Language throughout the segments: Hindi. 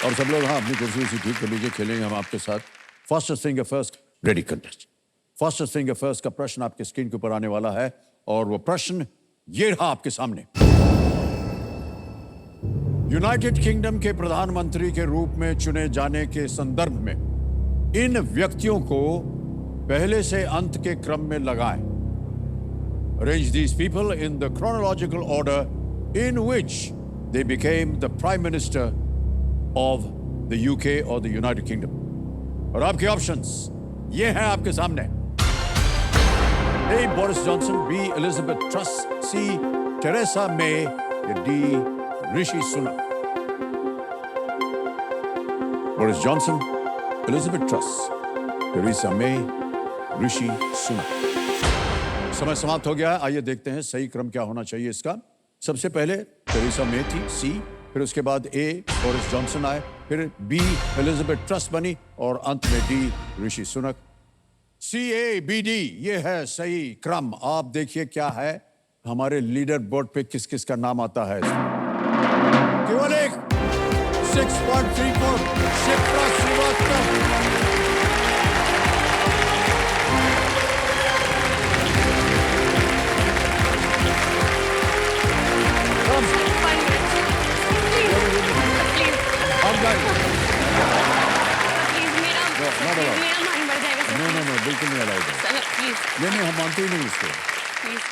और सब लोग हाँ अपनी कुर्सी से ठीक कर लीजिए। खेलेंगे हम आपके साथ fastest finger first ready contest. Fastest finger first का प्रश्न आपके स्क्रीन के ऊपर आने वाला है और वो प्रश्न ये रहा आपके सामने। यूनाइटेड किंगडम के प्रधानमंत्री के रूप में चुने जाने के संदर्भ में इन व्यक्तियों को पहले से अंत के क्रम में लगाएं। Arrange these people in the chronological order in which they became the Prime Minister of the UK or the United Kingdom. और आपके ऑप्शंस ये हैं आपके सामने। A. Boris Johnson, B. Elizabeth Truss, C. Theresa May, या D. Rishi Sunak. Boris Johnson, Elizabeth Truss, Theresa May, Rishi Sunak. समय समाप्त हो गया है। आइए देखते हैं सही क्रम क्या होना चाहिए इसका। सबसे पहले टेरेसा मे थी, सी, फिर उसके बाद ए बोरिस जॉनसन आए, फिर बी एलिजाबेथ ट्रस बनी और अंत में डी ऋषि सुनक। CABD ये है सही क्रम। आप देखिए क्या है हमारे लीडर बोर्ड पे किस किस का नाम आता है। केवल एक 6.34 शिप्रा श्रीवास्तव। नहीं बिल्कुल नहीं अलाउड है। नहीं हम मानते ही नहीं इसको।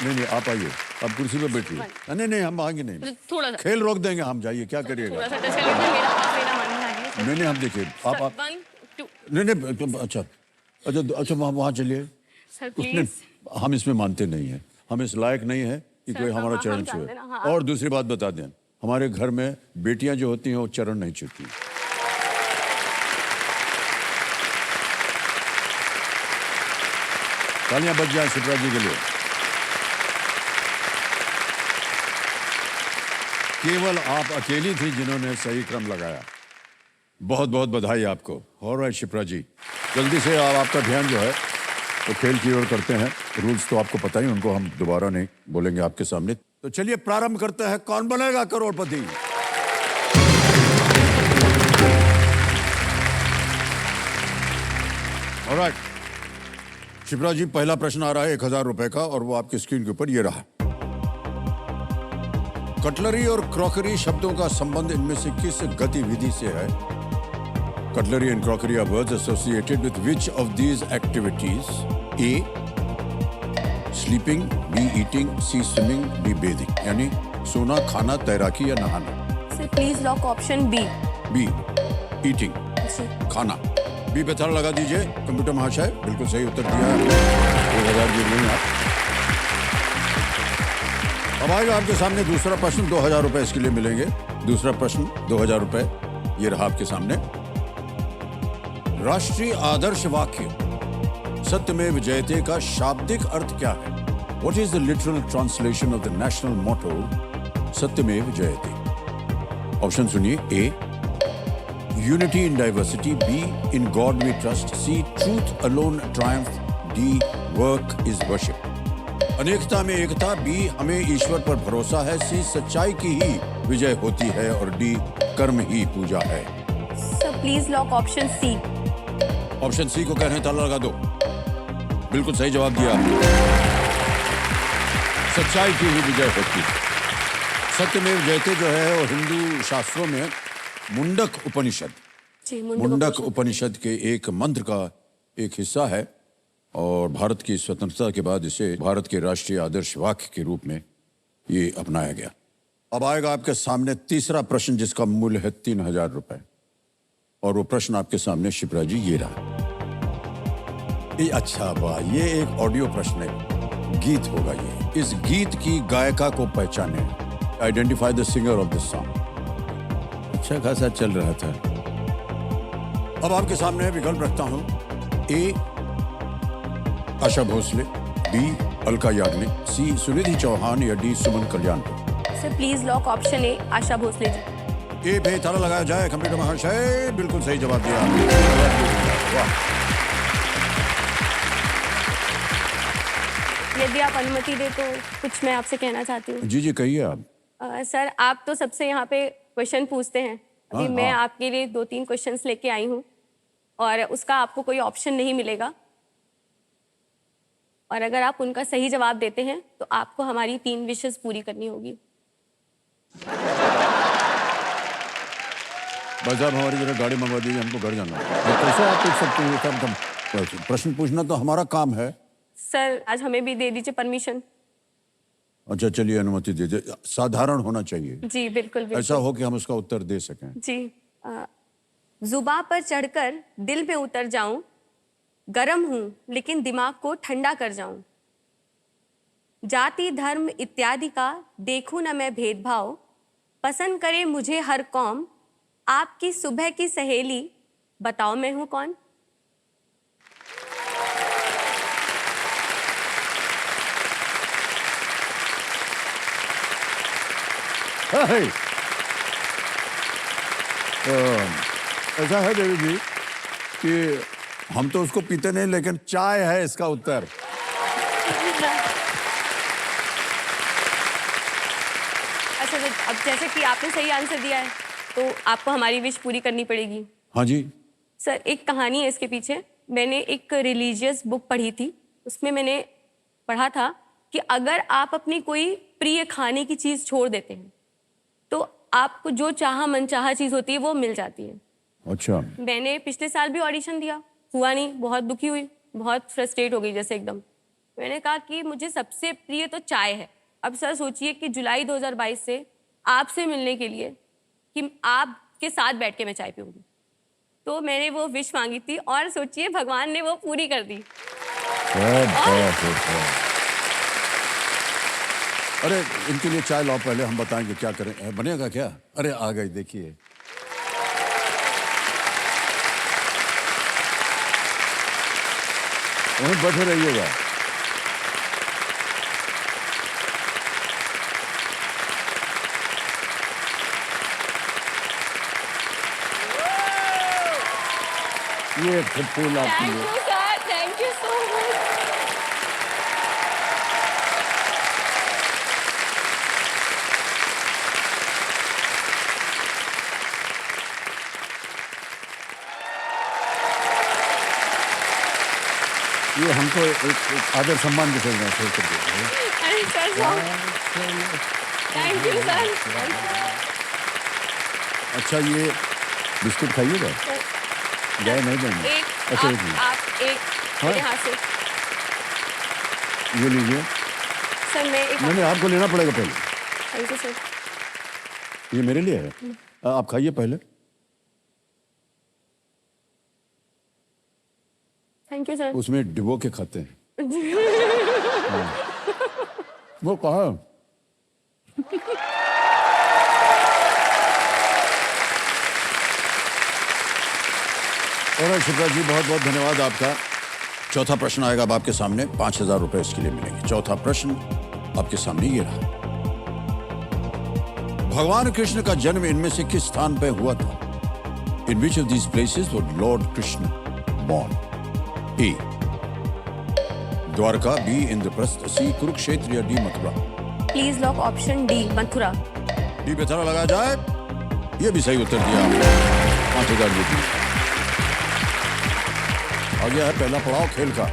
नहीं आप आइए, आप कुर्सी पे बैठिए। नहीं हम आएंगे नहीं, थोड़ा खेल रोक देंगे हम। जाइए क्या करिएगा। नहीं हम देखिए आप नहीं अच्छा वहाँ चलिए। उसने हम इसमें मानते नहीं है, हम इस लायक नहीं है कि कोई हमारा चरण छुए। और दूसरी बात बता दें, हमारे घर में बेटियां जो होती हैं वो चरण नहीं छूती। तालियां बज जाए शिप्रा जी के लिए। केवल आप अकेली थी जिन्होंने सही क्रम लगाया। बहुत बहुत बधाई आपको। ऑलराइट शिप्रा जी, जल्दी से आपका ध्यान जो है तो खेल की ओर करते हैं। रूल्स तो आपको पता ही, उनको हम दोबारा नहीं बोलेंगे आपके सामने। तो चलिए प्रारंभ करते हैं। कौन बनेगा करोड़पति? ऑलराइट शिप्रा जी, पहला प्रश्न आ रहा है 1000 रुपए का और वो आपकी स्क्रीन के ऊपर ये रहा। कटलरी और क्रॉकरी शब्दों का संबंध इनमें से किस गतिविधि से है? Cutlery and crockery are words associated with which of these activities? A sleeping, B eating, C swimming, D bathing. यानी सोना, खाना, तैराकी या नहाना। Sir please lock option B. B eating, खाना। बी पे ताला लगा दीजिए कंप्यूटर महाशय। बिल्कुल सही उत्तर दिया है। 2000 जी नहीं आप। अब आएगा आपके सामने दूसरा प्रश्न। 2000 रुपए इसके लिए मिलेंगे। दूसरा प्रश्न 2000 रुपए ये रहा आपके सामने। राष्ट्रीय आदर्श वाक्य सत्यमेव जयते का शाब्दिक अर्थ क्या है? What is the literal translation of the national motto सत्यमेव जयते? ऑप्शन सुनिए। ए Unity in diversity, B. In God we trust, C. Truth alone triumph, D. Work is worship. अनेकता में एकता, B. हमें ईश्वर पर भरोसा है, C. सच्चाई की ही विजय होती है और D. कर्म ही पूजा है। Sir please lock option C। Option C को कह रहे हैं, ताला लगा दो। बिल्कुल सही जवाब दिया आपने। सच्चाई की ही विजय होती है। सत्यमेव जयते जो है वो हिंदू शास्त्रों में मुंडक उपनिषद, मुंडक उपनिषद के एक मंत्र का एक हिस्सा है और भारत की स्वतंत्रता के बाद इसे भारत के राष्ट्रीय आदर्श वाक्य के रूप में ये अपनाया गया। अब आएगा आपके सामने तीसरा प्रश्न जिसका मूल्य है 3000 रुपए और वो प्रश्न आपके सामने शिप्रा जी ये रहा। ये अच्छा वाह, ये एक ऑडियो प्रश्न है, गीत होगा ये। इस गीत की गायिका को पहचाने। Identify the singer of this song. अच्छा खासा चल रहा था। अब आपके सामने विकल्प रखता हूं। A Asha Bhosle, B Alka Yagnik, C Sunidhi Chauhan या D Suman Kalyanpur. Sir please lock option A Asha Bhosle ji. A पे ताला लगाया जाए कंप्यूटर महाशय। बिल्कुल सही जवाब दिया। वाह। यदि आप अनुमति दे तो कुछ मैं आपसे कहना चाहती हूँ। जी कहिए आप। सर आप तो सबसे यहाँ पे क्वेश्चन पूछते हैं, अभी मैं हाँ। आपके लिए 2-3 क्वेश्चंस लेके आई हूँ और उसका आपको कोई ऑप्शन नहीं मिलेगा। और अगर आप उनका सही जवाब देते हैं तो आपको हमारी 3 विशेस पूरी करनी होगी। भाई साहब हमारी जरा गाड़ी मंगवा दीजिए, हमको घर जाना है। ये कैसे आप पूछ सकते हैं? कम प्रश्न पूछना तो हमारा काम है। सर आज हमें भी दे दीजिए परमिशन। अच्छा चलिए, अनुमति दीजिए। साधारण होना चाहिए, जी बिल्कुल बिल्कुल। ऐसा हो कि हम उसका उत्तर दे सकें। जी जुबां पर चढ़कर दिल पे उतर जाऊं, गरम हूं लेकिन दिमाग को ठंडा कर जाऊं, जाति धर्म इत्यादि का देखूं न मैं भेदभाव, पसंद करे मुझे हर कौम, आपकी सुबह की सहेली, बताओ मैं हूं कौन? हे! ऐसा है देवी जी कि हम तो उसको पीते नहीं, लेकिन चाय है इसका उत्तर। अच्छा तो अब जैसे कि आपने सही आंसर दिया है तो आपको हमारी विश पूरी करनी पड़ेगी। हाँ जी। सर एक कहानी है इसके पीछे। मैंने एक रिलीजियस बुक पढ़ी थी, उसमें मैंने पढ़ा था कि अगर आप अपनी कोई प्रिय खाने की चीज़ छोड़ देते हैं तो आपको जो चाहा मनचाहा चीज़ होती है वो मिल जाती है। अच्छा। मैंने पिछले साल भी ऑडिशन दिया, हुआ नहीं, बहुत दुखी हुई, बहुत फ्रस्ट्रेट हो गई जैसे एकदम। मैंने कहा कि मुझे सबसे प्रिय तो चाय है। अब सर सोचिए कि जुलाई 2022 से आपसे मिलने के लिए कि आपके साथ बैठ के मैं चाय पीऊँगी, तो मैंने वो विश मांगी थी और सोचिए भगवान ने वो पूरी कर दी। अरे इनके लिए चाय लाओ, पहले हम बताएंगे क्या करें। बनेगा क्या? अरे आ गई, देखिए। वहीं बैठे रहिएगा। ये फूल आपके थैंक लिए। You sir, thank you so much. ये हमको एक आदर सम्मान के साथ शेयर कर देते। अरे सर थैंक यू सर। अच्छा ये बिस्कुट खाइएगा? जाए नहीं देंगे? एक अच्छा देखिए, आप एक हाँ? मेरे हाथ से। ये लीजिए। सर मैं एक नहीं आपको लेना पड़ेगा पहले। Thank you sir. ये मेरे लिए है, आप खाइए पहले। Thank you sir. उसमें डिबो के खाते हैं। हाँ। वो कहा और शिप्रा जी बहुत बहुत धन्यवाद आपका। चौथा प्रश्न आएगा अब आपके सामने, 5,000 रुपए इसके लिए मिलेंगे। चौथा प्रश्न आपके सामने ये रहा। भगवान कृष्ण का जन्म इनमें से किस स्थान पर हुआ था? In which of these places was lord Krishna born? A. Dwarka, B Indraprastha, C Kurukshetra या D Mathura? Please lock option D Mathura. D पे थोड़ा लगा जाए। ये भी सही उत्तर दिया आपने, 5,000 रुपये। आ गया है पहला पड़ाव खेल का।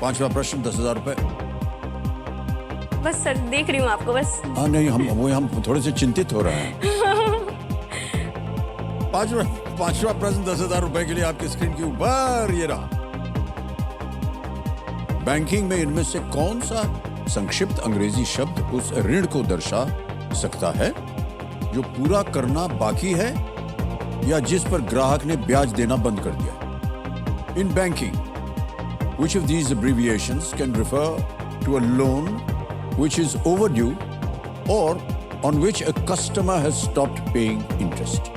5वां प्रश्न 10,000 रुपए। बस सर देख रही हूँ आपको बस। हाँ नहीं, हम थोड़े से चिंतित हो रहे हैं। पांचवा प्रश्न 10,000 रुपए के लिए आपकी स्क्रीन के ऊपर ये रहा। बैंकिंग में इनमें से कौन सा संक्षिप्त अंग्रेजी शब्द उस ऋण को दर्शा सकता है जो पूरा करना बाकी है या जिस पर ग्राहक ने ब्याज देना बंद कर दिया? In banking, which of these abbreviations can refer to a loan which is overdue or on which a customer has stopped paying interest?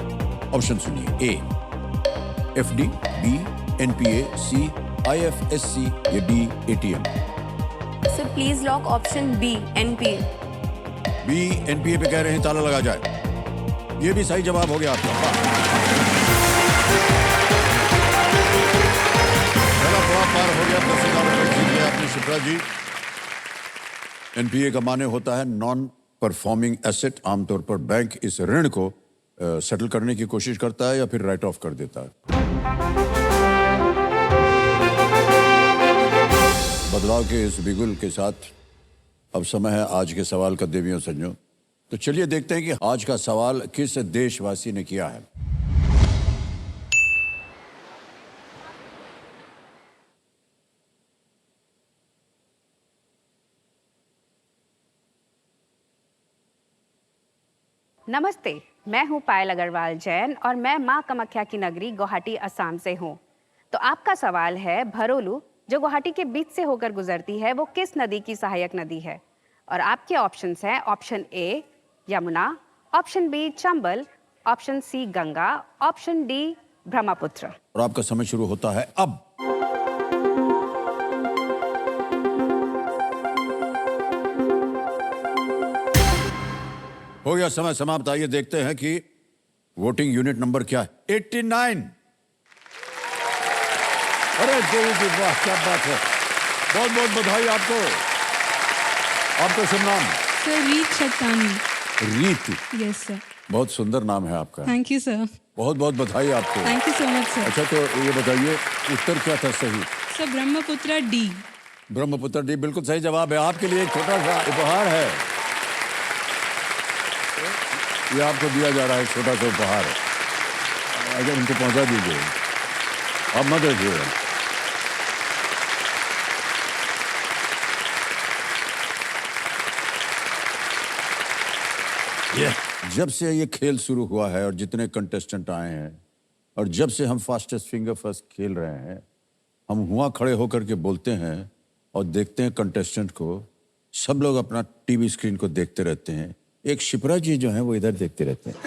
Option सुनिए। A, FD, B, NPA, C, IFSC या D, ATM? Sir please lock option B NPA. B, NPA पे कह रहे हैं, ताला लगा जाए। ये भी सही जवाब हो गया आपका। पार हो गया, 10,000 रुपए जीत लिया आपने शिप्रा जी। एनपीए का माने होता है नॉन परफॉर्मिंग एसेट। आमतौर पर बैंक इस ऋण को सेटल करने की कोशिश करता है या फिर राइट ऑफ कर देता है? बदलाव के इस बिगुल के साथ अब समय है आज के सवाल का देवियों सज्जनों। तो चलिए देखते हैं कि आज का सवाल किस देशवासी ने किया है। नमस्ते, मैं हूं पायल अग्रवाल जैन और मैं मां कामाख्या की नगरी गुवाहाटी असम से हूं। तो आपका सवाल है भरोलू जो गुवाहाटी के बीच से होकर गुजरती है वो किस नदी की सहायक नदी है? और आपके ऑप्शंस हैं option A Yamuna, option B Chambal, option C Ganga, option D Brahmaputra. और आपका समय शुरू होता है अब। हो गया समय समाप्त। आइए देखते हैं कि वोटिंग यूनिट नंबर क्या है। 89। अरे देवी जी वाह, क्या बात है, बहुत बहुत बधाई आपको। आपका शुभ नाम? सर रीत शक्तानी। रीत? Yes sir. बहुत सुंदर नाम है आपका। Thank you sir. बहुत बहुत बधाई आपको। Thank you so much sir. अच्छा तो ये बताइए उत्तर क्या था सही? Sir Brahmaputra D. Brahmaputra D बिल्कुल सही जवाब है। आपके लिए एक छोटा सा उपहार है, ये आपको दिया जा रहा है, छोटा सा उपहार। अगर उनको पहुंचा दीजिए, आप मत रखिएगा। जब से ये खेल शुरू हुआ है और जितने कंटेस्टेंट आए हैं और जब से हम फास्टेस्ट फिंगर फर्स्ट खेल रहे हैं, हम हुआ खड़े होकर के बोलते हैं और देखते हैं कंटेस्टेंट को। सब लोग अपना टीवी स्क्रीन को देखते रहते हैं। एक शिप्रा जी जो हैं वो इधर देखते रहते हैं।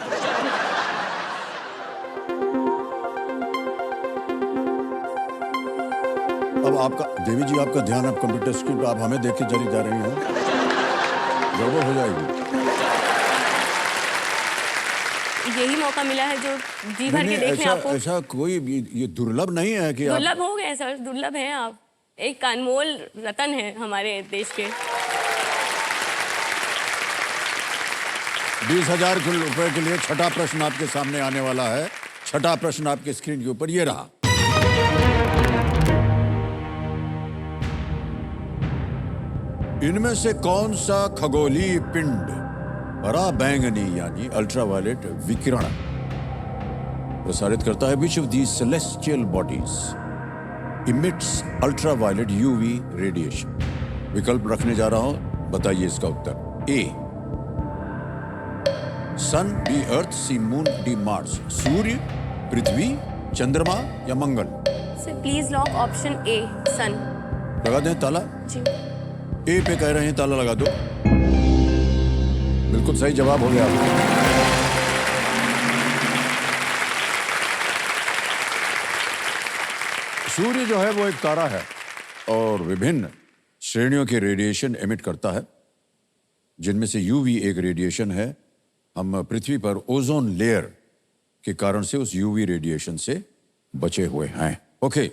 अब आपका देवी जी, आपका ध्यान अब कंप्यूटर स्क्रीन पर, आप हमें देख के चली जा रही हैं, गड़बड़ हो जाएगी। यही मौका मिला है जो जी भर के देख लें आपको। ऐसा कोई ये दुर्लभ नहीं है कि दुर्लभ हो गए सर, दुर्लभ हैं आप, एक अनमोल रतन है हमारे देश के। 20,000 रुपए के लिए छठा प्रश्न आपके सामने आने वाला है। छठा प्रश्न आपके स्क्रीन के ऊपर ये रहा। इनमें से कौन सा खगोलीय पिंड पराबैंगनी यानी अल्ट्रावायलेट विकिरण प्रसारित करता है? Which of these celestial bodies emits ultraviolet UV radiation? विकल्प रखने जा रहा हूं, बताइए इसका उत्तर। A sun, B earth, C moon, D Mars. सूर्य, पृथ्वी, चंद्रमा या मंगल? Sir please lock option A sun. लगा दें ताला? जी। ए पे कह रहे हैं, ताला लगा दो। बिल्कुल सही जवाब हो गया। सूर्य जो है वो एक तारा है और विभिन्न श्रेणियों के रेडिएशन एमिट करता है, जिनमें से यूवी एक रेडिएशन है। हम पृथ्वी पर ओजोन लेयर के कारण से उस यूवी रेडिएशन से बचे हुए हैं। ओके,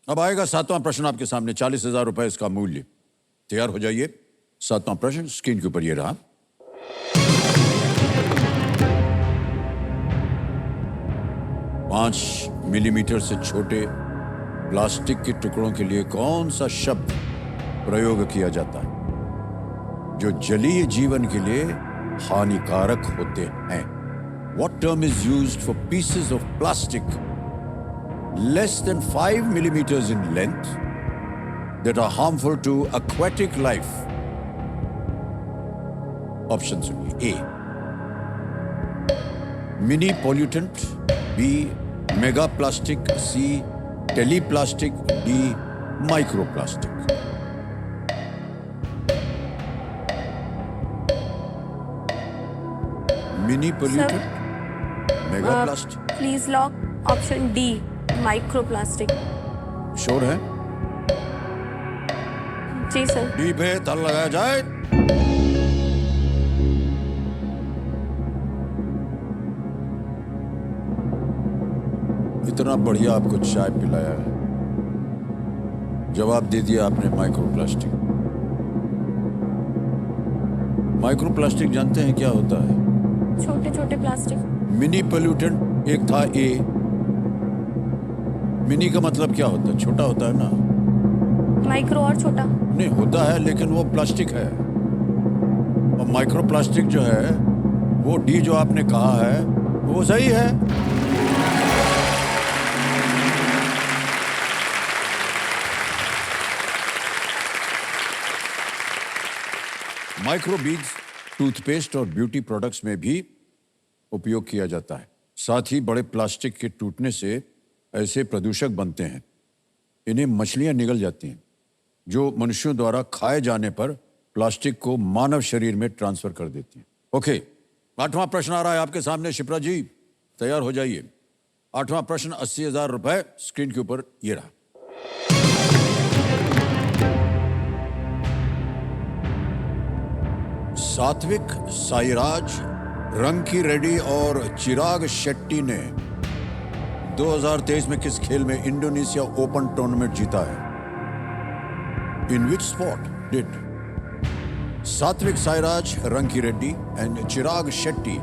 अब आएगा सातवां प्रश्न आपके सामने। 40,000 रुपए इसका मूल्य। तैयार हो जाइए। सातवां प्रश्न स्क्रीन के ऊपर ये रहा। 5 मिलीमीटर से छोटे प्लास्टिक के टुकड़ों के लिए कौन सा शब्द प्रयोग किया जाता है जो जलीय जीवन के लिए हानिकारक होते हैं? What term is used for pieces of plastic less than 5 millimeters in length that are harmful to aquatic life? Options सुनिए। A mini pollutant, B mega plastic, C teleplastic, D microplastic। Mini pollutant, mega plastic. Please lock option D microplastic. Sure है? जी सर। डी पे ताला लगाया जाए। इतना बढ़िया आपको चाय पिलाया है, जवाब दे दिया आपने माइक्रोप्लास्टिक। माइक्रोप्लास्टिक जानते हैं क्या होता है? छोटे छोटे प्लास्टिक। मिनी पोल्यूटेंट एक था ए। मिनी का मतलब क्या होता है? छोटा होता है ना? माइक्रो और छोटा। नहीं होता है, लेकिन वो प्लास्टिक है। और माइक्रो प्लास्टिक जो है, वो डी जो आपने कहा है वो सही है। माइक्रो बीड्स टूथपेस्ट और ब्यूटी प्रोडक्ट्स में भी उपयोग किया जाता है। साथ ही बड़े प्लास्टिक के टूटने से ऐसे प्रदूषक बनते हैं, इन्हें मछलियां निगल जाती हैं, जो मनुष्यों द्वारा खाए जाने पर प्लास्टिक को मानव शरीर में ट्रांसफर कर देती हैं। ओके, 8वां प्रश्न आ रहा है आपके सामने। शिप्रा जी तैयार हो जाइए। 8वां प्रश्न 80,000 रुपए स्क्रीन के ऊपर ये रहा। सात्विक साईराज, रंकी रेड्डी और चिराग शेट्टी ने 2023 में किस खेल में इंडोनेशिया ओपन टूर्नामेंट जीता है? In which sport did Satvik Sairaj, Ranki Reddy and Chirag Shetty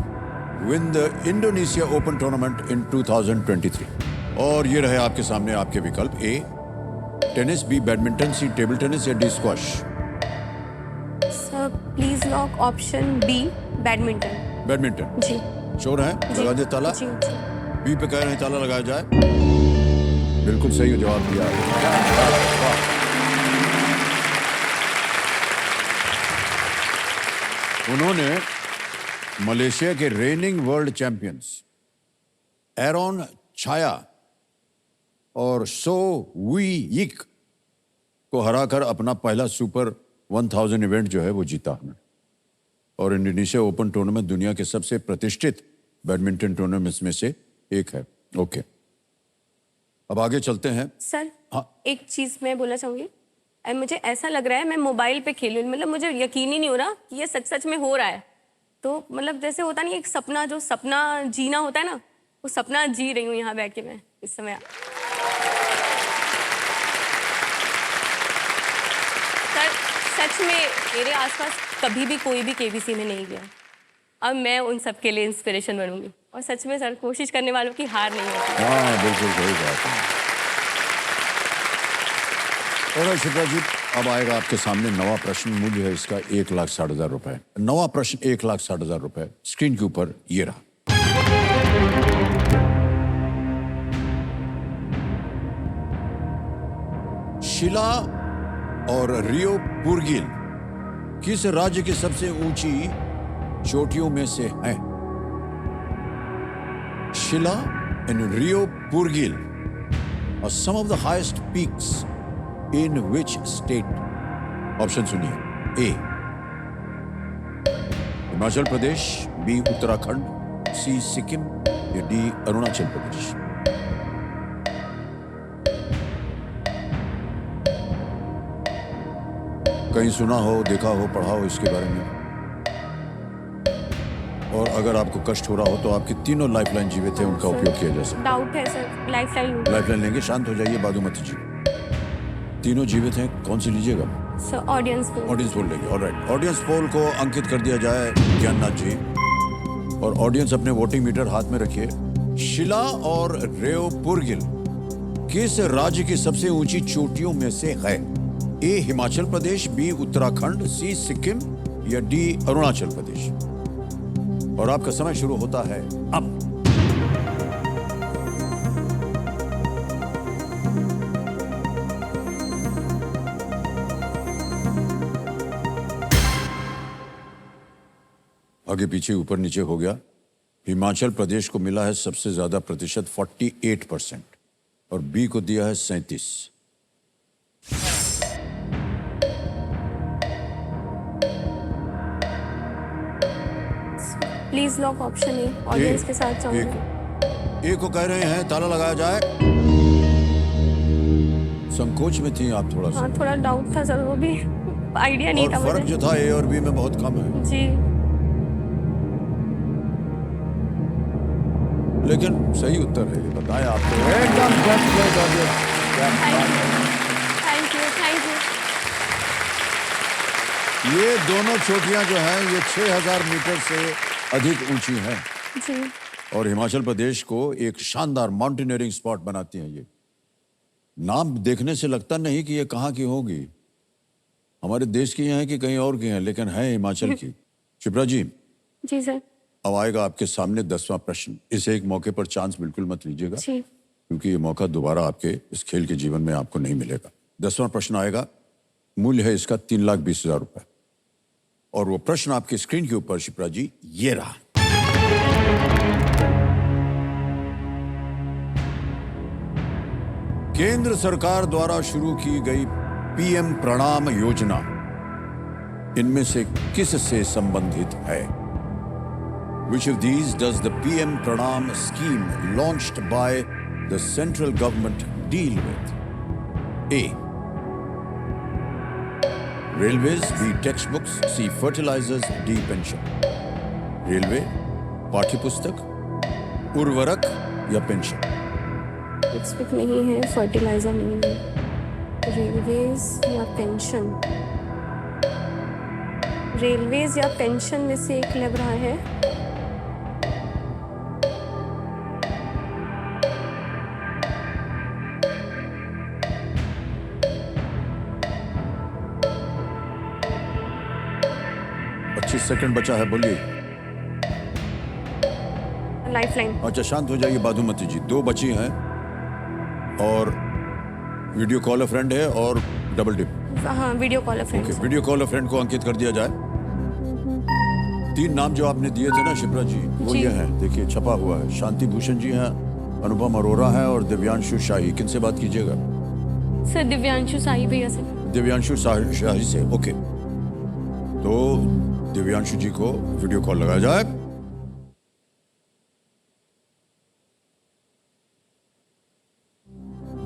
win the Indonesia Open tournament in 2023? और ये रहे आपके सामने आपके विकल्प। A tennis, B badminton, C table tennis या D squash. Sir please lock option B badminton. Badminton जी। श्योर है? जी। लगा दे ताला। जी जी। बी पे कह रहे हैं ताला लगाया जाए। बिल्कुल सही जवाब दिया। वाह। उन्होंने मलेशिया के रेनिंग वर्ल्ड चैंपियंस एरोन छाया और सो वी यिक को हराकर अपना पहला सुपर 1000 इवेंट जो है वो जीता है। और इंडोनेशिया ओपन टूर्नामेंट दुनिया के सबसे प्रतिष्ठित बैडमिंटन टूर्नामेंट्स में से एक है। ओके, अब आगे चलते हैं। सर हाँ। एक चीज मैं बोलना चाहूंगी। मुझे ऐसा लग रहा है मैं मोबाइल पे खेल रही हूँ, मतलब मुझे यकीन ही नहीं हो रहा कि ये सच सच में हो रहा है। तो मतलब जैसे होता नहीं एक सपना, जो सपना जीना होता है ना, वो सपना जी रही हूँ यहाँ बैठ के मैं इस समय। सर सच में मेरे आसपास कभी भी कोई भी केबीसी में नहीं गया। अब मैं उन सब के लिए इंस्पिरेशन बनूंगी। और सच में सर कोशिश करने वालों की हार नहीं होती। हाँ बिल्कुल सही बात है। और शिप्रा जी अब आएगा आपके सामने नवा प्रश्न। मूल्य है इसका 1,60,000 रुपए। नवा प्रश्न 1,60,000 रुपए स्क्रीन के ऊपर ये रहा। शिला और रियो पुरगिल किस राज्य की सबसे ऊंची चोटियों में से हैं? Shilla and Reo Purgyil are some of the highest peaks in which state? Option सुनिए। A Himachal Pradesh, B Uttarakhand, C Sikkim या डी अरुणाचल प्रदेश। कहीं सुना हो, देखा हो, पढ़ा हो इसके बारे में? और अगर आपको कष्ट हो रहा हो तो आपकी तीनों लाइफलाइन जीवित है, उनका उपयोग किया जा सकता है। डाउट है सर, लाइफलाइन लेंगे। शांत हो जाइए, बादुमती जी। तीनों जीवित हैं, कौन सी लीजिएगा? सर ऑडियंस पोल लेंगे। ऑलराइट, ऑडियंस पोल को अंकित कर दिया जाए ज्ञाननाथ जी। और ऑडियंस अपने वोटिंग मीटर हाथ में रखिए। शिला और रेओ पुरगिल किस राज्य की सबसे ऊंची चोटियों में से है? ए हिमाचल प्रदेश, बी उत्तराखंड, सी सिक्किम या डी अरुणाचल प्रदेश। और आपका समय शुरू होता है अब। आगे पीछे ऊपर नीचे हो गया। हिमाचल प्रदेश को मिला है सबसे ज्यादा प्रतिशत 48% और बी को दिया है 37। Please lock option A. Audience के साथ चाहूंगी। ए को कह रहे हैं ताला लगाया जाए। संकोच में थी आप थोड़ा सा। हाँ थोड़ा डाउट था सर, वो भी आइडिया नहीं था और फर्क मुझे। जो था ए और बी में बहुत कम है। जी लेकिन सही उत्तर है, ये बताएं आपको। एकदम थैंक यू। ये दोनों चोटियां जो हैं ये 6,000 मीटर से अधिक ऊंची हैं। जी और हिमाचल प्रदेश को एक शानदार माउंटेनियरिंग स्पॉट बनाती हैं ये। नाम देखने से लगता नहीं कि ये कहाँ की होगी, हमारे देश की है कि कहीं और की है, लेकिन है हिमाचल की। शिप्रा जी, जी सर। अब आएगा आपके सामने 10वां प्रश्न। इस एक मौके पर चांस बिल्कुल मत लीजिएगा, जी। क्योंकि ये मौका दोबारा आपके इस खेल के जीवन में आपको नहीं मिलेगा। 10वां प्रश्न आएगा, मूल्य है इसका 3,20,000 रुपए, और वो प्रश्न आपके स्क्रीन के ऊपर शिप्रा जी ये रहा। केंद्र सरकार द्वारा शुरू की गई पीएम प्रणाम योजना इनमें से किस से संबंधित है? Which of these does the PM Pranam scheme launched by the central government deal with? A. Railways, B. Textbooks, C. Fertilizers, D. Pension. Railway, पाठ्यपुस्तक, उर्वरक या पेंशन? टेक्स्टबुक नहीं है, फर्टिलाइजर नहीं है, रेलवेज या पेंशन। रेलवेज या पेंशन में से एक लग रहा है। सेकंड बचा है, बोलिए। लाइफलाइन। अच्छा, शांत हो जाइए बाधुमती जी। 2 बची हैं, और वीडियो कॉल अ फ्रेंड है और डबल डिप। हाँ, वीडियो कॉल अ फ्रेंड। ओके, वीडियो कॉल अ फ्रेंड को अंकित कर दिया जाए। 3 नाम जो आपने दिए थे ना शिप्रा जी, वो ये हैं, देखिए छपा हुआ है। शांति भूषण जी हैं, अनुपम अरोरा है और दिव्यांशु शाही। किनसे बात कीजिएगा? सर दिव्यांशु शाही भैया से। दिव्यांशु शाही से, ओके। तो दिव्यांशु जी को वीडियो कॉल लगाया जाए।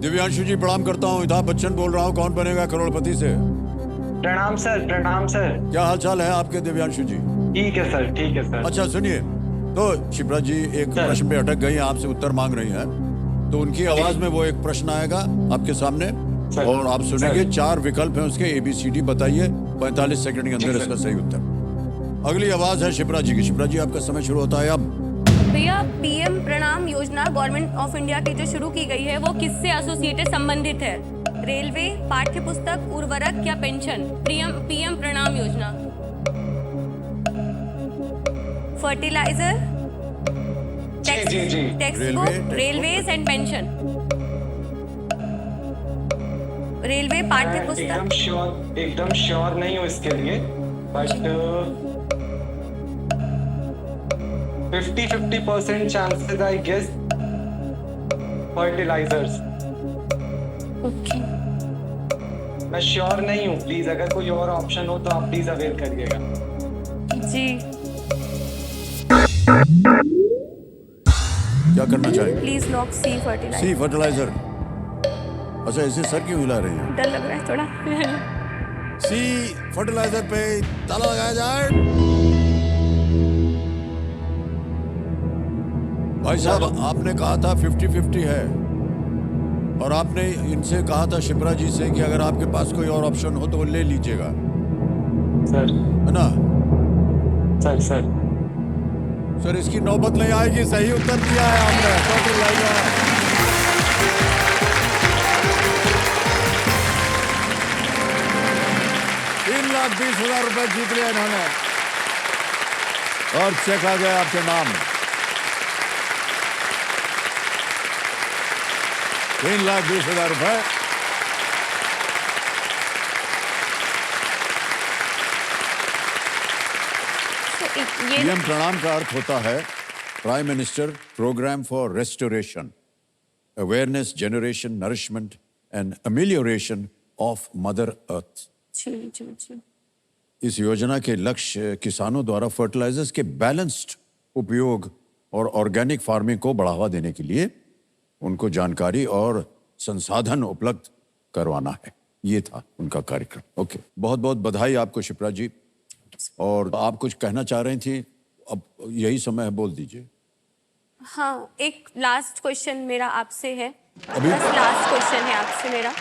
दिव्यांशु जी प्रणाम करता हूँ, अमिताभ बच्चन बोल रहा हूँ, कौन बनेगा करोड़पति से। प्रणाम सर, प्रणाम सर। क्या हाल चाल है आपके दिव्यांशु जी? ठीक है सर, ठीक है सर। अच्छा सुनिए, तो शिप्रा जी एक प्रश्न पे अटक गई, आपसे उत्तर मांग रही हैं, तो उनकी आवाज में वो एक प्रश्न आएगा आपके सामने, और आप सुनेंगे। 4 विकल्प हैं उसके, ABCD बताइए, 45 सेकंड के अंदर इसका सही उत्तर। अगली आवाज है शिप्रा जी की। शिप्रा जी आपका समय शुरू होता है अब। भैया, पीएम प्रणाम योजना गवर्नमेंट ऑफ इंडिया की जो शुरू की गई है वो किससे एसोसिएटेड संबंधित है? रेलवे, पाठ्यपुस्तक, उर्वरक या पेंशन? पीएम प्रणाम योजना। फर्टिलाइजर, जी। Textbook, railways and pension. Railway, पाठ्यपुस्तक। एकदम श्योर नहीं हूँ इसके लिए, but 50-50% chances I guess fertilisers. Okay. मैं श्योर नहीं हूँ, प्लीज अगर कोई और ऑप्शन हो तो आप प्लीज अवेल करिएगा। जी। क्या करना चाहेंगे? Please lock C fertiliser. C fertiliser. अच्छा, ऐसे सर क्यों हिला रही हैं? डर लग रहा है थोड़ा। सी फर्टिलाइजर पे ताला लगाया जाए। भाई साहब, आपने कहा था 50-50 है, और आपने इनसे कहा था शिप्रा जी से कि अगर आपके पास कोई और ऑप्शन हो तो वो ले लीजिएगा, सर। है ना? सर इसकी नौबत नहीं आएगी, सही उत्तर दिया है आपने। फर्टिलाइजर। 3,20,000 रुपए जीत लिया इन्होंने, और चेक आ गया आपके नाम। 3,20,000 रुपए। पीएम प्रणाम का अर्थ होता है prime minister program for restoration, awareness, generation, nourishment and amelioration of mother earth. जी। इस योजना के लक्ष्य किसानों द्वारा फर्टिलाइजर्स के बैलेंस्ड उपयोग और ऑर्गेनिक फार्मिंग को बढ़ावा देने के लिए उनको जानकारी और संसाधन उपलब्ध करवाना है। ये था उनका कार्यक्रम। ओके, बहुत बहुत बधाई आपको शिप्रा जी। और आप कुछ कहना चाह रही थी, अब यही समय है, बोल दीजिए। हाँ, एक लास्ट क्वेश्चन मेरा आपसे है। अभी? बस लास्ट क्वेश्चन है आपसे मेरा।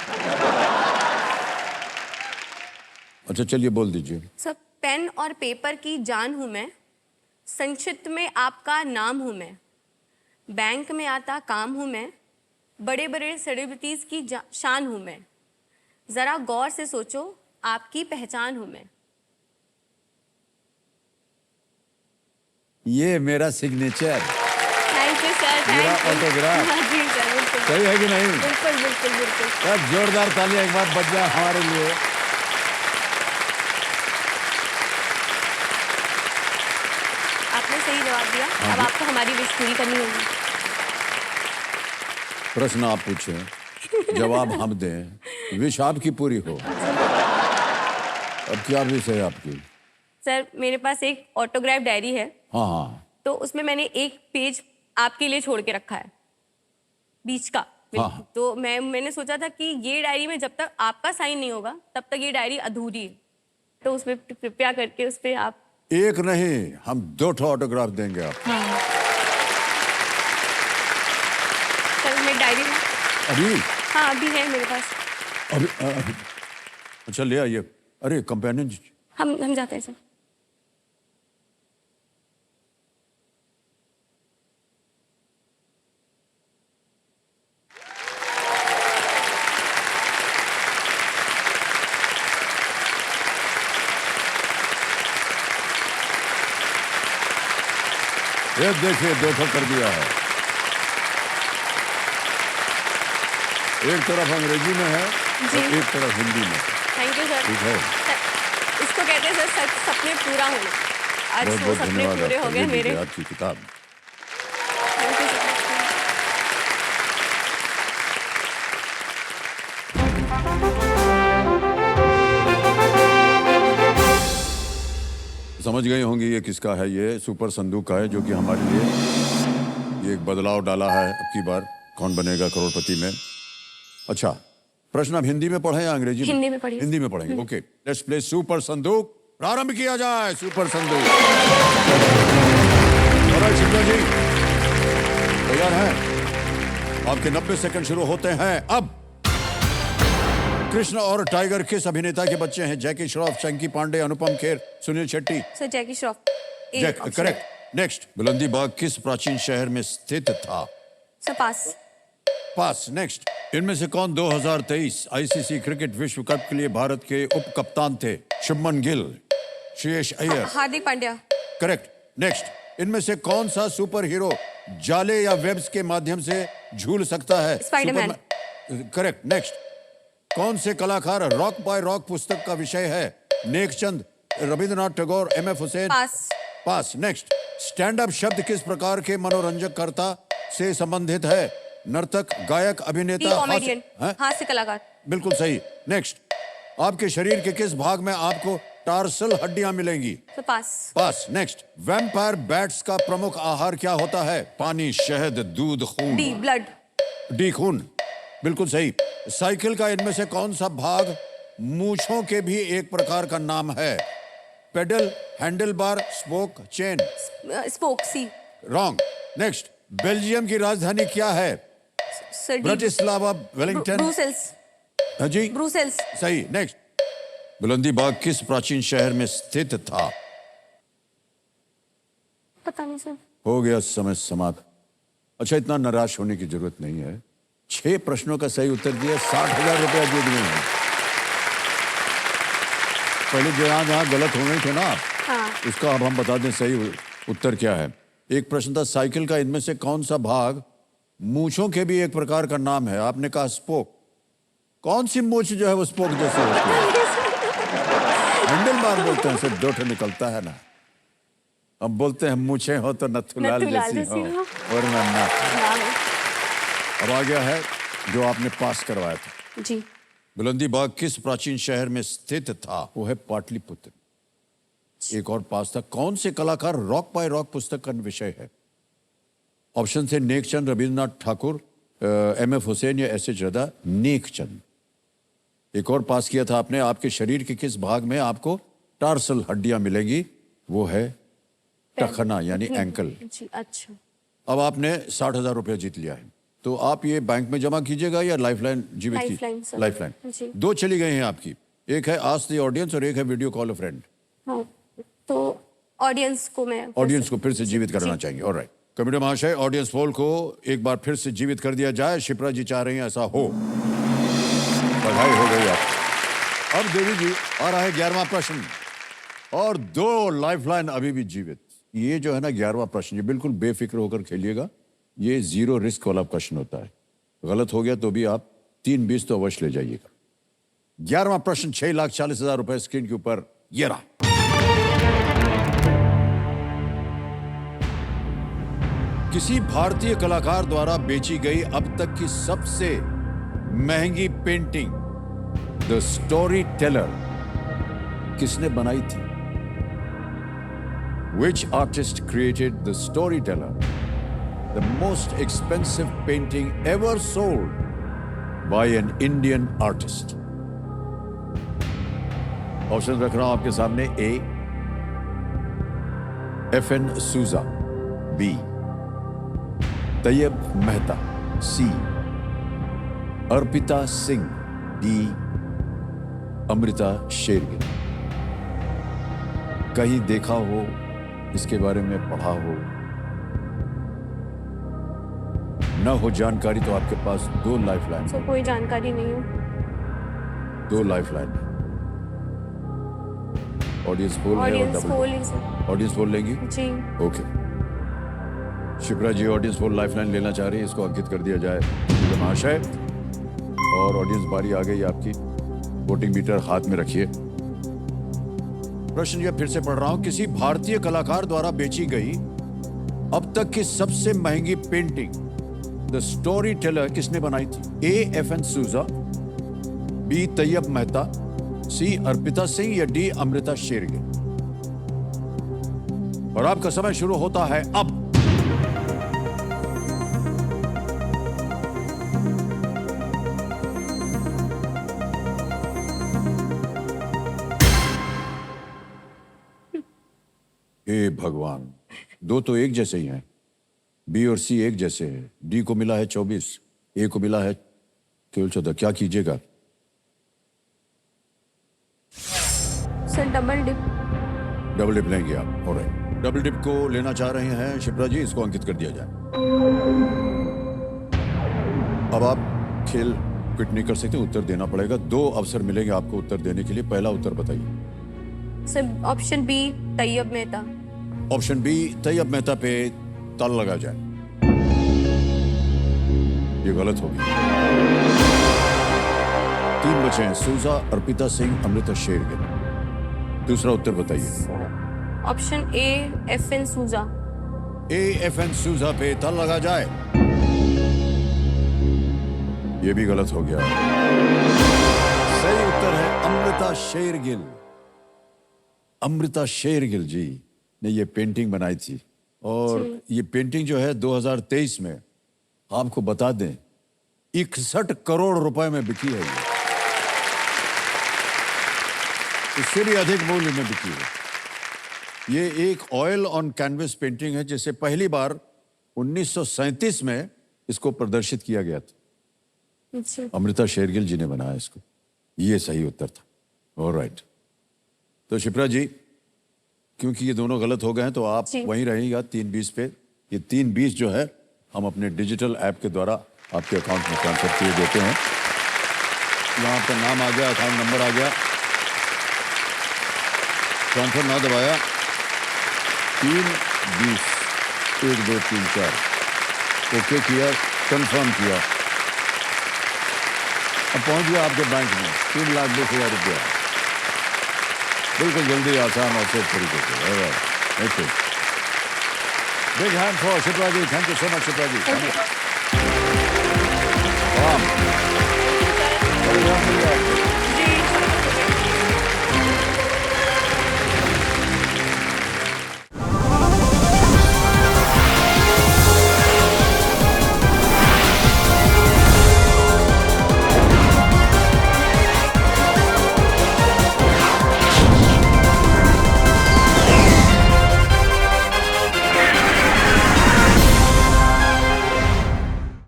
अच्छा चलिए, बोल दीजिए। सर, पेन और पेपर की जान हूँ मैं, संक्षिप्त में आपका नाम हूँ मैं, बैंक में आता काम हूँ मैं, बड़े बड़े सेलिब्रिटीज की शान हूँ मैं, जरा गौर से सोचो आपकी पहचान हूँ मैं। ये मेरा सिग्नेचर, थैंक यू सर, मेरा थैंक यू। ऑटोग्राफ। हाँ जी सर, बिल्कुल सही है कि नहीं? बिल्कुल बिल्कुल बिल्कुल। यार जोरदार तालियां एक बार बज जाए हमारे लिए। आपने सही जवाब दिया। हाँ अब जी। आपको हमारी विश पूरी करनी होगी। प्रश्न आप पूछें, जवाब हम दें, विश आपकी पूरी हो। अब क्या विश है आपकी? सर मेरे पास एक ऑटोग्राफ डायरी है, हाँ हाँ तो उसमें मैंने एक पेज आपके लिए छोड़ के रखा है, बीच का। हाँ। तो मैंने सोचा था कि ये डायरी में जब तक आपका साइन नहीं होगा तब तक ये डायरी अधूरी है, तो उसमें कृपया करके उस पे आप। एक नहीं, हम 2 ठो ऑटोग्राफ देंगे आप। हाँ। सर मेरी डायरी में, अभी हाँ अभी है मेरे पास। अभी अच्छा ले आइए। अरे कंपेनियन हम जाते हैं सर। ये देखिए 2 ठो कर दिया है। एक तरफ अंग्रेजी में है और एक तरफ हिंदी में। Thank you sir. ठीक है, सर, इसको कहते हैं सर सपने पूरा होना। आज बहुत वो बहुत सपने धन्यवाद पूरे आपका। हो गए ये मेरे। लीजिए आपकी किताब। Thank you sir. समझ गई होंगी ये किसका है। ये सुपर संदूक का है, जो कि हमारे लिए ये एक बदलाव डाला है। अब की बार कौन बनेगा करोड़पति में। अच्छा, प्रश्न आप हिंदी में पढ़ें या अंग्रेजी में? हिंदी में पढ़िए। हिंदी में पढ़ेंगे। ओके, लेट्स प्ले सुपर संदूक। प्रारंभ किया जाए सुपर संदूक। ऑलराइट शिमला जी, तैयार हैं? आपके 90 सेकंड शुरू होते हैं अब। कृष्ण और टाइगर किस अभिनेता के बच्चे हैं? Jackie Shroff, Chunky Pandey, Anupam Kher, Suniel Shetty. Sir Jackie Shroff. Jack, correct. Next, Bulandi Bagh किस प्राचीन शहर में स्थित था? सर पास। पास। नेक्स्ट, इनमें से कौन 2023 आईसीसी क्रिकेट विश्व कप के लिए भारत के उप कप्तान थे? शुभमन गिल, श्रेयस अय्यर। हार्दिक पांड्या। करेक्ट। नेक्स्ट, इनमें से कौन सा सुपर हीरो जाले या वेब्स के माध्यम से झूल सकता है? स्पाइडरमैन। करेक्ट। नेक्स्ट, कौन से कलाकार रॉक बाय रॉक पुस्तक का विषय है? नेकचंद, रविंद्रनाथ टैगोर, एमएफ हुसैन। पास। पास। नेक्स्ट, स्टैंड अप शब्द किस प्रकार के मनोरंजक कर्ता से संबंधित है? नर्तक, गायक, अभिनेता, कॉमेडियन, हैं? हास्य कलाकार। बिल्कुल सही। नेक्स्ट, आपके शरीर के किस भाग में आपको टार्सल हड्डियां मिलेंगी? सर पास। पास। नेक्स्ट, वैम्पायर बैट्स का प्रमुख आहार क्या होता है? पानी, शहद, दूध, खून। D blood. डी खून। बिल्कुल सही। साइकिल का इनमें से कौन सा भाग मूछों के भी एक प्रकार का नाम है? Pedal, handle bar, spoke, chain. Spoke. C. Wrong. Next, Belgium की राजधानी क्या है? Sir D. Bratislava, Wellington. Brussels. हाँ जी, ब्रुसेल्स। सही। नेक्स्ट, बुलंदी बाग किस प्राचीन शहर में स्थित था? पता नहीं सर। हो गया समय समाप्त। अच्छा, इतना निराश होने की जरूरत नहीं है। 6 प्रश्नों का सही उत्तर दिया, 60,000 रुपया जीत गए हैं। पहले जहाँ जहाँ गलत हो गए थे ना आप, हाँ। उसका अब हम बता दें सही उत्तर क्या है। एक प्रश्न था साइकिल का इनमें से कौन सा भाग मूछों के भी एक प्रकार का नाम है? आपने कहा स्पोक। कौन सी मूछ जो है वो स्पोक जैसे होती है? हैंडल बार बोलते हैं, सिर्फ 2 निकलता है ना। हम बोलते हैं मूछें हो तो नथुलाल जैसी हो, वरना ना। अब आ गया है जो आपने पास करवाया था। जी। बुलंदी बाग किस प्राचीन शहर में स्थित था? वो है पाटलिपुत्र। एक और पास था, कौन से कलाकार रॉक बाय रॉक पुस्तक का विषय है? ऑप्शन थे नेकचंद, रविंद्रनाथ ठाकुर, एमएफ हुसैन या एसएच रदा। नेकचंद। एक और पास किया था आपने, आपके शरीर के किस भाग में आपको टार्सल हड्डियां मिलेंगी? वो है टखना यानी एंकल। जी। अच्छा। अब आपने 60,000 रुपया जीत लिया है, तो आप ये बैंक में जमा कीजिएगा या लाइफलाइन जीवित की? Lifeline sir. लाइफलाइन। जी। 2 चली गई हैं आपकी, एक है आस्क द ऑडियंस और एक है वीडियो कॉल अ फ्रेंड। हाँ, तो ऑडियंस को मैं ऑडियंस को फिर से जीवित कराना जी। चाहेंगे। ऑलराइट, कमेटी महाशय, ऑडियंस पोल को एक बार फिर से जीवित कर दिया जाए। शिप्रा जी चाह रही हैं ऐसा हो। बधाई हो गई आप। अब देवी जी आ रहा है 11वां प्रश्न और 2 लाइफलाइन अभी भी जीवित। ये जो है ना 11वां प्रश्न, ये बिल्कुल बेफिक्र होकर खेलिएगा। ये 0 रिस्क वाला प्रश्न होता है। गलत हो गया तो भी आप 3-20 तो अवश्य ले जाइएगा। 11वां प्रश्न 6,40,000 रुपए स्क्रीन के ऊपर ये रहा। किसी भारतीय कलाकार द्वारा बेची गई अब तक की सबसे महंगी पेंटिंग द स्टोरी टेलर किसने बनाई थी? Which artist created the storyteller, the most expensive painting ever sold by an Indian artist? Option रख रहा हूं आपके सामने। A. F.N. Souza, B. Tayyab Mehta, C. Arpita Singh, D. Amrita Shergill. कहीं देखा हो, इसके बारे में पढ़ा हो, न हो जानकारी तो आपके पास 2 लाइफलाइन। सर कोई जानकारी नहीं है। 2 लाइफलाइन। ऑडियंस पोल है और ऑडियंस डबल। पोल ही सर। ऑडियंस पोल लेंगी? जी। ओके। शिप्रा जी ऑडियंस पोल लाइफलाइन लेना चाह रही है, इसको अंकित कर दिया जाए महाशय। और ऑडियंस बारी आ गई आपकी। वोटिंग मीटर हाथ में रखिए। प्रश्न यह फिर से पढ़ रहा हूं। किसी भारतीय कलाकार द्वारा बेची गई अब तक की सबसे महंगी पेंटिंग द स्टोरी टेलर किसने बनाई थी? A. F.N. Souza, B. Tayyab Mehta, C. Arpita Singh या D. अमृता शेरगिल। और आपका समय शुरू होता है अब। हे भगवान, 2 तो एक जैसे ही हैं। बी और सी एक जैसे हैं। डी को मिला है 24, ए को मिला है केवल 14। क्या कीजिएगा? Sir double dip. Double dip लेंगे आप? ऑलराइट, डबल डिप को लेना चाह रहे हैं शिप्रा जी, इसको अंकित कर दिया जाए। अब आप खेल क्विट नहीं कर सकते, उत्तर देना पड़ेगा। 2 अवसर मिलेंगे आपको उत्तर देने के लिए। पहला उत्तर बताइए। Sir option B Tayyab Mehta. Option B Tayyab Mehta पे ताला लगा जाए। ये गलत हो गया। 3 बचे हैं, सूजा, अर्पिता सिंह, अमृता शेरगिल। दूसरा उत्तर बताइए। Option A F.N. Souza। A. F.N. Souza पे ताला लगा जाए। ये भी गलत हो गया। सही उत्तर है अमृता शेरगिल। अमृता शेरगिल जी ने ये पेंटिंग बनाई थी। और ये पेंटिंग जो है 2023 में, आपको बता दें, 61 करोड़ रुपए में बिकी है। ये इससे भी अधिक मूल्य में बिकी है। ये एक ऑयल ऑन कैनवस पेंटिंग है, जिसे पहली बार 1937 में इसको प्रदर्शित किया गया था। अमृता शेरगिल जी ने बनाया इसको। ये सही उत्तर था। ऑलराइट, तो शिप्रा जी, क्योंकि ये दोनों गलत हो गए हैं तो आप वहीं रहेगा 3-20 पे। ये 3-20 जो है हम अपने डिजिटल ऐप के द्वारा आपके अकाउंट में ट्रांसफर किए देते हैं। यहाँ पर नाम आ गया, अकाउंट नंबर आ गया, ट्रांसफर ना दबाया। 3-20 1 2 3 4 ओके किया, कंफर्म किया। अब पहुंच गया आपके बैंक में 3,20,000 रुपया। बिल्कुल जल्दी, आसान और सेफ तरीके से। Big hand for Shipra ji. Thank you so much Shipra ji. Thank you.